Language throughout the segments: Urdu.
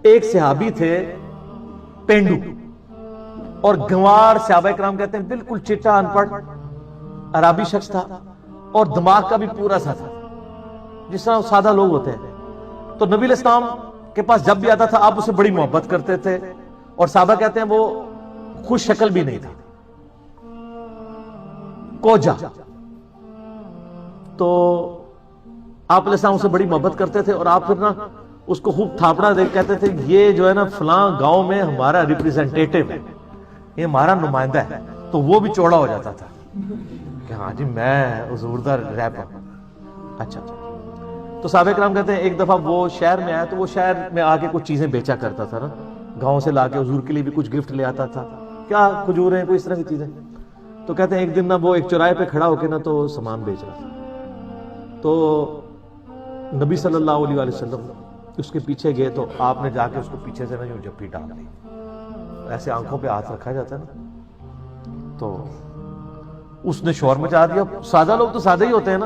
ایک صحابی تھے پینڈو، اور گنوار صحابہ کرام کہتے ہیں بالکل چٹا ان پڑھ عربی شخص تھا، اور دماغ کا بھی پورا سا تھا، جس طرح سادہ لوگ ہوتے ہیں۔ تو نبی علیہ السلام کے پاس جب بھی آتا تھا آپ اسے بڑی محبت کرتے تھے، اور صحابہ کہتے ہیں وہ خوش شکل بھی نہیں تھا، کوجا۔ تو آپ علیہ السلام اسے بڑی محبت کرتے تھے، اور آپ پھر نا اس کو خوب تھاپڑا دے کہتے تھے یہ جو ہے نا فلاں گاؤں میں ہمارا ریپریزنٹیٹیو ہے، یہ ہمارا نمائندہ ہے۔ تو وہ بھی چوڑا ہو جاتا تھا کہ ہاں جی میں حضور دا ریپ ہوں۔ اچھا، تو صحابہ کرام کہتے ہیں ایک دفعہ وہ شہر میں آیا، تو وہ شہر میں آ کے کچھ چیزیں بیچا کرتا تھا نا، گاؤں سے لا کے حضور کے لیے بھی کچھ گفٹ لے آتا تھا، کیا کھجوریں کوئی اس طرح کی چیزیں۔ تو کہتے ہیں ایک دن نا وہ ایک چوراہے پہ کھڑا ہو کے نا تو سامان بیچ رہا تھا، تو نبی صلی اللہ علیہ وآلہ وسلم اس کے پیچھے گئے، تو آپ نے جا کے اس کو پیچھے سے نا یوں جپی ڈال دی، ایسے آنکھوں پہ ہاتھ رکھا جاتا ہے نا، تو اس نے شور مچا دیا۔ سادہ لوگ تو سادہ ہی ہوتے ہیں نا،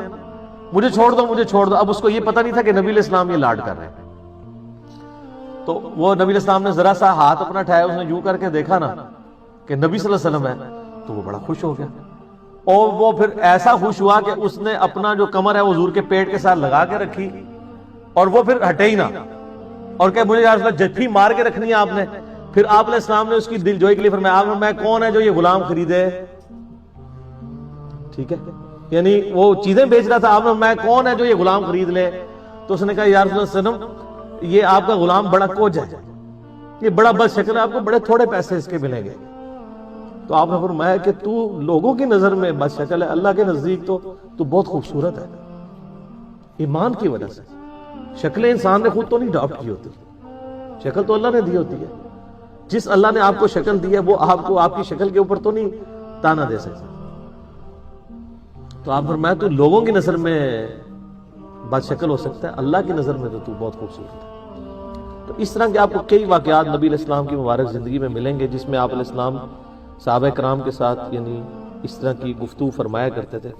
مجھے چھوڑ دو مجھے چھوڑ دو۔ اب اس کو یہ پتہ نہیں تھا کہ نبی علیہ السلام یہ لاڈ کر رہے ہیں، تو وہ نبی علیہ السلام نے ذرا سا ہاتھ اپنا اٹھایا، اس نے یوں کر کے دیکھا نا کہ نبی صلی اللہ علیہ وسلم ہے، تو وہ بڑا خوش ہو گیا، اور وہ پھر ایسا خوش ہوا کہ اس نے اپنا جو کمر ہے وہ حضور کے پیٹ کے ساتھ لگا کے رکھی، اور وہ پھر ہٹے ہی نہ، اور کہ مجھے یا رسول اللہ جپھی مار کے رکھنی ہے آپ نے۔ پھر آپ علیہ السلام نے اس کی دل جوئی کے لیے فرمایا میں کون ہے جو یہ غلام خریدے، ٹھیک ہے، یعنی وہ چیزیں بیچ رہا تھا، آپ نے میں کون ہے جو یہ غلام خرید لے۔ تو اس نے کہا یا رسول اللہ صلی اللہ علیہ وسلم یہ آپ کا غلام بڑا کوج ہے، یہ بڑا بد شکل ہے، آپ کو بڑے تھوڑے پیسے اس کے ملیں گے۔ تو آپ نے فرمایا کہ تو لوگوں کی نظر میں بد شکل ہے، اللہ کے نزدیک تو بہت خوبصورت ہے، ایمان کی وجہ سے۔ شکلیں انسان نے خود تو نہیں ڈاپٹ کی ہوتی، شکل تو اللہ نے دی ہوتی ہے۔ جس اللہ نے آپ کو شکل دی ہے وہ آپ کو آپ کی شکل کے اوپر تو نہیں تانا دے سکتا۔ تو آپ فرمایا تو لوگوں کی نظر میں بد شکل ہو سکتا ہے، اللہ کی نظر میں تو بہت خوبصورت ہے۔ تو اس طرح کے آپ کو کئی واقعات نبی علیہ السلام کی مبارک زندگی میں ملیں گے جس میں آپ علیہ السلام صحابہ کرام کے ساتھ یعنی اس طرح کی گفتگو فرمایا کرتے تھے۔